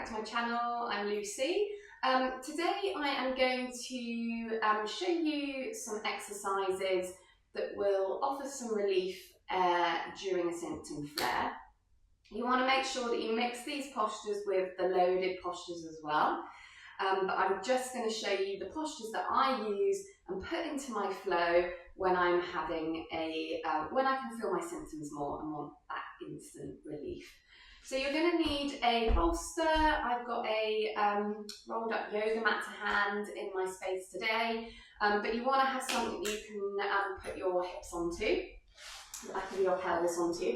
back to my channel. I'm Lucy. Today I am going to show you some exercises that will offer some relief during a symptom flare. You want to make sure that you mix these postures with the loaded postures as well. But I'm just going to show you the postures that I use and put into my flow when I'm having when I can feel my symptoms more and want that instant relief. So you're going to need a bolster. I've got a rolled up yoga mat to hand in my space today, but you want to have something you can put your hips onto, the back of your pelvis onto,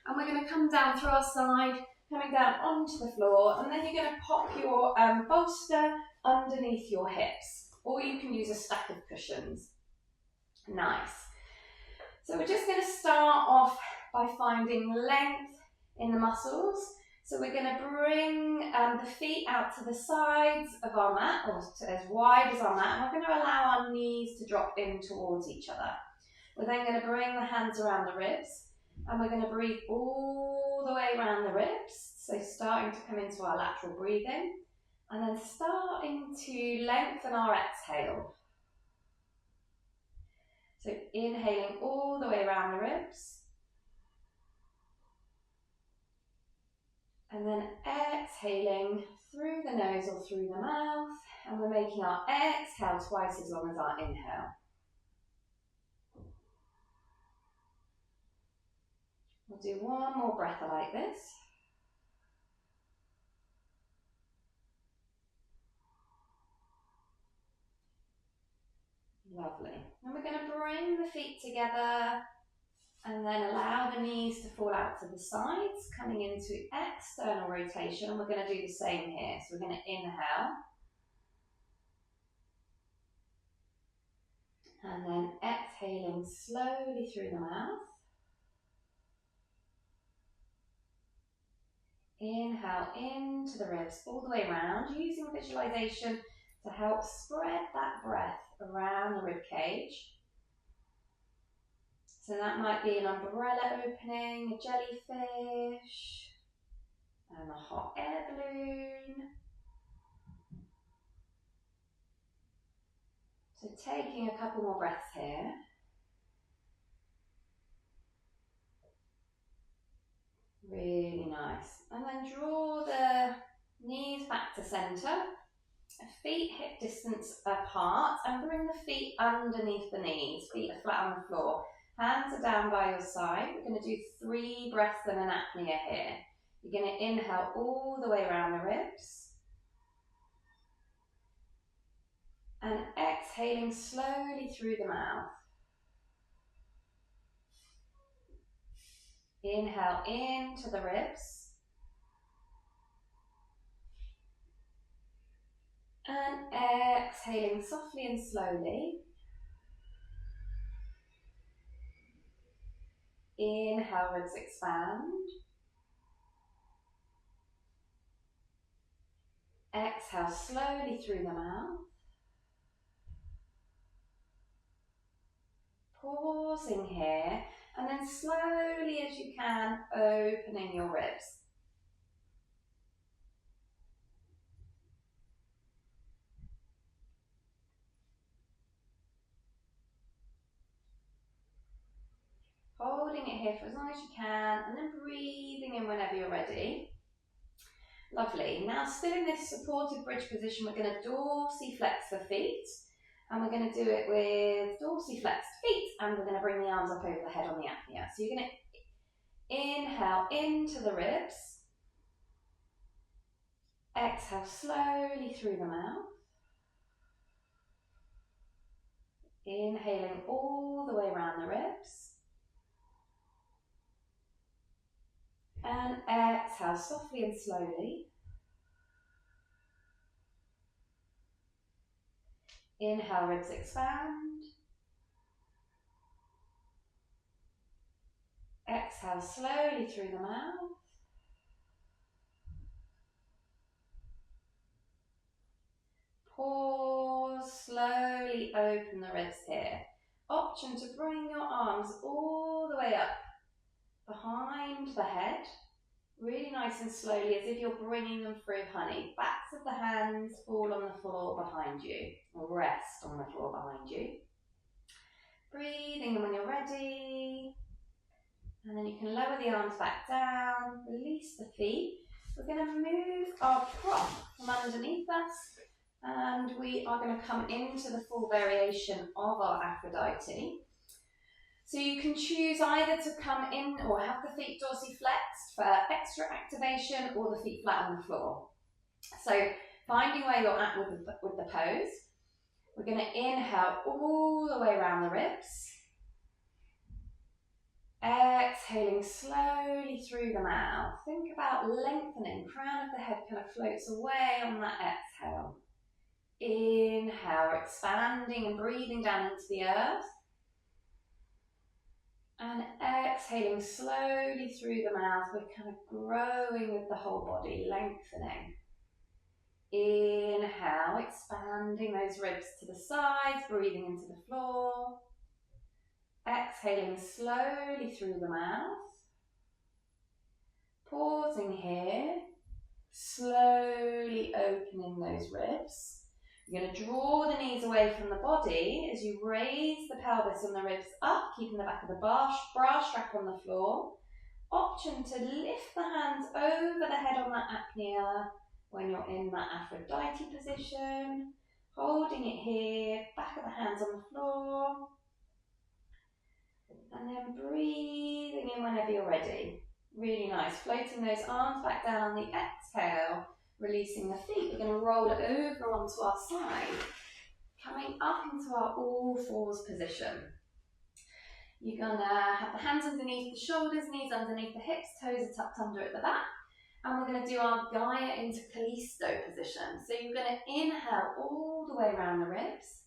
and we're going to come down through our side, coming down onto the floor, and then you're going to pop your bolster underneath your hips, or you can use a stack of cushions. Nice. So we're just going to start off by finding length in the muscles. So we're going to bring the feet out to the sides of our mat, or to as wide as our mat, and we're going to allow our knees to drop in towards each other. We're then going to bring the hands around the ribs, and we're going to breathe all the way around the ribs, so starting to come into our lateral breathing, and then starting to lengthen our exhale. So inhaling all the way around the ribs, and then exhaling through the nose or through the mouth, and we're making our exhale twice as long as our inhale. We'll do one more breath like this. Lovely. And we're going to bring the feet together and then allow the knees to fall out to the sides, coming into external rotation. And we're going to do the same here. So we're going to inhale. And then exhaling slowly through the mouth. Inhale into the ribs all the way around, using visualization to help spread that breath around the rib cage. So that might be an umbrella opening, a jellyfish, and a hot air balloon. So taking a couple more breaths here. Really nice. And then draw the knees back to centre, feet hip distance apart, and bring the feet underneath the knees. Feet are flat on the floor. Hands are down by your side. We're going to do 3 breaths and an apnea here. You're going to inhale all the way around the ribs. And exhaling slowly through the mouth. Inhale into the ribs. And exhaling softly and slowly. Inhale, ribs expand. Exhale slowly through the mouth. Pausing here, and then slowly as you can, opening your ribs. Holding it here for as long as you can, and then breathing in whenever you're ready. Lovely. Now, still in this supported bridge position, we're going to dorsiflex the feet, and we're going to do it with dorsiflexed feet, and we're going to bring the arms up over the head on the apnea. So you're going to inhale into the ribs, exhale slowly through the mouth, inhaling all the way around the ribs, and exhale softly and slowly. Inhale, ribs expand. Exhale slowly through the mouth. Pause, slowly open the ribs here. Option to bring your arms all the way up behind the head. Really nice and slowly, as if you're bringing them through honey. Backs of the hands fall on the floor behind you, or rest on the floor behind you. Breathing in when you're ready. And then you can lower the arms back down, release the feet. We're going to move our prop from underneath us, and we are going to come into the full variation of our Aphrodite. So you can choose either to come in or have the feet dorsiflexed for extra activation, or the feet flat on the floor. So finding where you're at with the pose. We're going to inhale all the way around the ribs. Exhaling slowly through the mouth. Think about lengthening. Crown of the head kind of floats away on that exhale. Inhale, expanding and breathing down into the earth. And exhaling slowly through the mouth. We're kind of growing with the whole body, lengthening. Inhale, expanding those ribs to the sides, breathing into the floor. Exhaling slowly through the mouth. Pausing here, slowly opening those ribs. You're going to draw the knees away from the body as you raise the pelvis and the ribs up, keeping the back of the bra strap on the floor. Option to lift the hands over the head on that apnea when you're in that Aphrodite position. Holding it here, back of the hands on the floor. And then breathing in whenever you're ready. Really nice. Floating those arms back down on the exhale. Releasing the feet. We're going to roll it over onto our side. Coming up into our all fours position. You're going to have the hands underneath the shoulders, knees underneath the hips, toes are tucked under at the back. And we're going to do our Gaia into Callisto position. So you're going to inhale all the way around the ribs.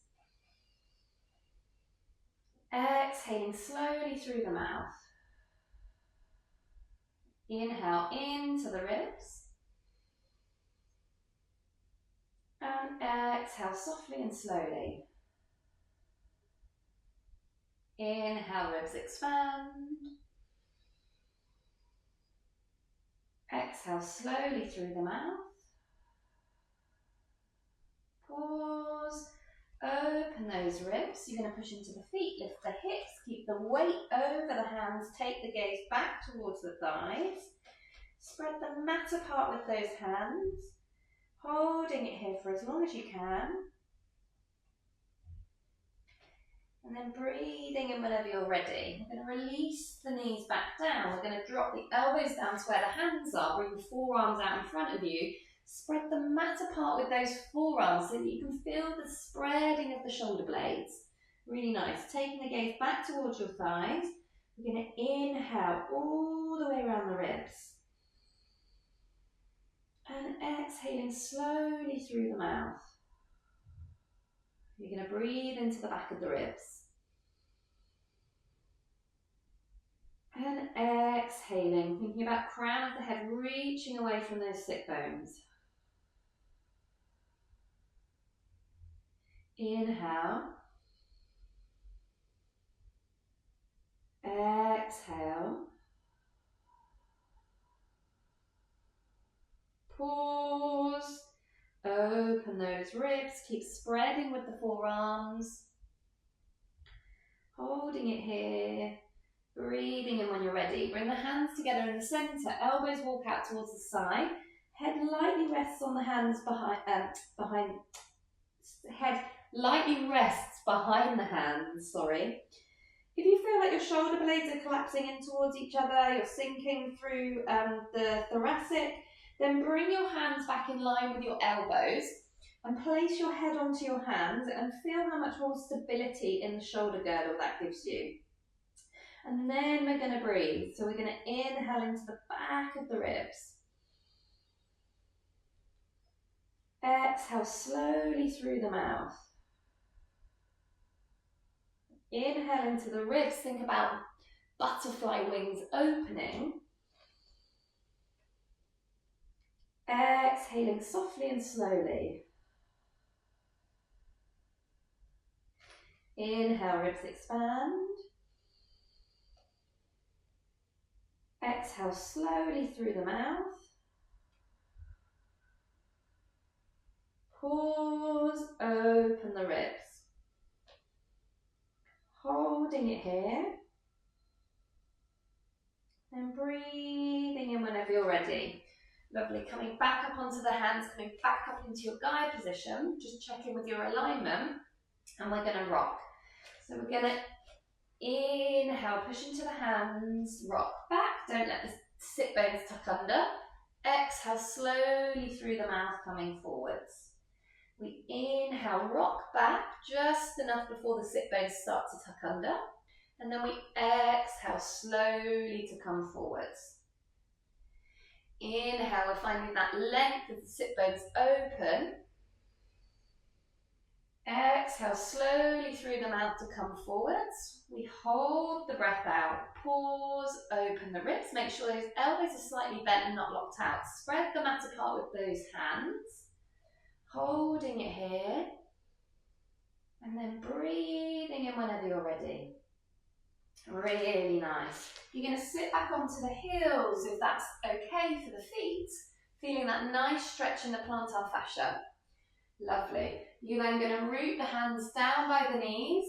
Exhaling slowly through the mouth. Inhale into the ribs. And exhale softly and slowly. Inhale, ribs expand. Exhale slowly through the mouth. Pause. Open those ribs. You're going to push into the feet, lift the hips, keep the weight over the hands, take the gaze back towards the thighs. Spread the mat apart with those hands, holding it here for as long as you can. And then breathing in whenever you're ready. We're going to release the knees back down. We're going to drop the elbows down to where the hands are. Bring the forearms out in front of you. Spread the mat apart with those forearms so that you can feel the spreading of the shoulder blades. Really nice. Taking the gaze back towards your thighs. We're going to inhale all the way around the ribs. And exhaling slowly through the mouth. You're going to breathe into the back of the ribs. And exhaling, thinking about crown of the head reaching away from those sit bones. Inhale. Exhale. Pause. Open those ribs. Keep spreading with the forearms. Holding it here. Breathing in when you're ready. Bring the hands together in the centre. Elbows walk out towards the side. Head lightly rests on the hands head lightly rests behind the hands, sorry. If you feel like your shoulder blades are collapsing in towards each other, you're sinking through the thoracic, then bring your hands back in line with your elbows and place your head onto your hands and feel how much more stability in the shoulder girdle that gives you. And then we're going to breathe. So we're going to inhale into the back of the ribs. Exhale slowly through the mouth. Inhale into the ribs. Think about butterfly wings opening. Exhaling softly and slowly. Inhale, ribs expand. Exhale slowly through the mouth. Pause, open the ribs. Holding it here. And breathing in whenever you're ready. Lovely. Coming back up onto the hands, coming back up into your guide position. Just check in with your alignment. And we're going to rock. So we're going to inhale, push into the hands, rock back. Don't let the sit bones tuck under. Exhale slowly through the mouth, coming forwards. We inhale, rock back just enough before the sit bones start to tuck under. And then we exhale slowly to come forwards. Inhale, we're finding that length of the sit bones open. Exhale slowly through the mouth to come forwards. We hold the breath out. Pause, open the ribs. Make sure those elbows are slightly bent and not locked out. Spread the mat apart with those hands. Holding it here. And then breathing in whenever you're ready. Really nice. You're going to sit back onto the heels if that's okay for the feet. Feeling that nice stretch in the plantar fascia. Lovely. You're then going to root the hands down by the knees.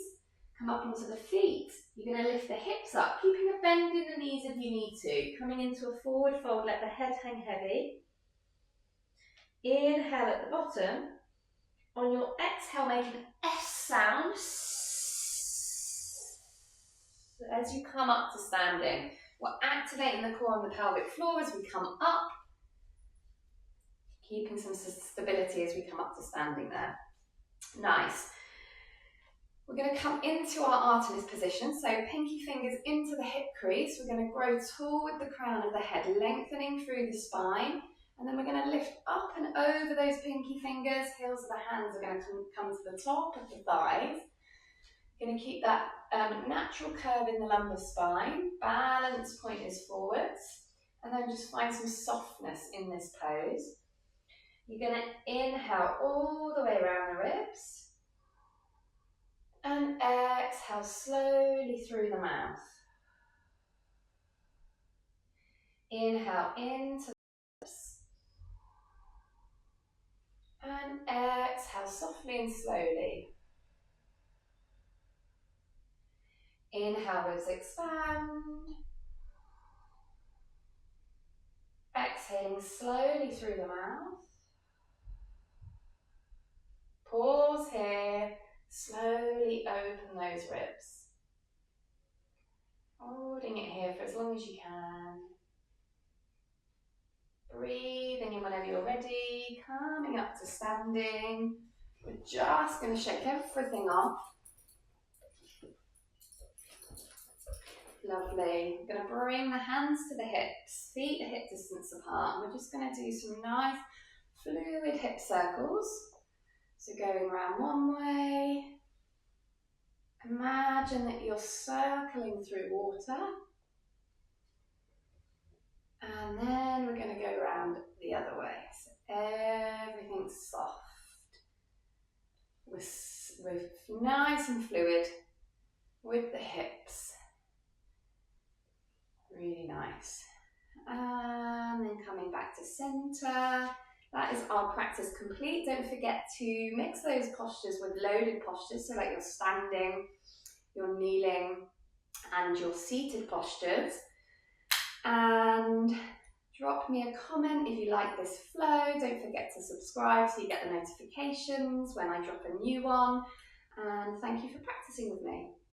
Come up onto the feet. You're going to lift the hips up, keeping a bend in the knees if you need to. Coming into a forward fold, let the head hang heavy. Inhale at the bottom. On your exhale, make an S sound. As you come up to standing, we're activating the core and the pelvic floor as we come up, keeping some stability as we come up to standing there. Nice. We're going to come into our Artemis position, so pinky fingers into the hip crease. We're going to grow tall with the crown of the head, lengthening through the spine, and then we're going to lift up and over those pinky fingers. Heels of the hands are going to come to the top of the thighs. Going to keep that natural curve in the lumbar spine. Balance point is forwards. And then just find some softness in this pose. You're going to inhale all the way around the ribs. And exhale slowly through the mouth. Inhale into the ribs. And exhale softly and slowly. Inhale, ribs expand. Exhaling slowly through the mouth. Pause here. Slowly open those ribs. Holding it here for as long as you can. Breathing in whenever you're ready. Coming up to standing. We're just going to shake everything off. Lovely. We're going to bring the hands to the hips, feet hip distance apart. We're just going to do some nice fluid hip circles. So going around one way. Imagine that you're circling through water. And then we're going to go around the other way. So everything's soft. We're nice and fluid with the hips. Really nice. And then coming back to center. That is our practice complete. Don't forget to mix those postures with loaded postures, so like your standing, your kneeling, and your seated postures. And drop me a comment if you like this flow. Don't forget to subscribe so you get the notifications when I drop a new one. And thank you for practicing with me.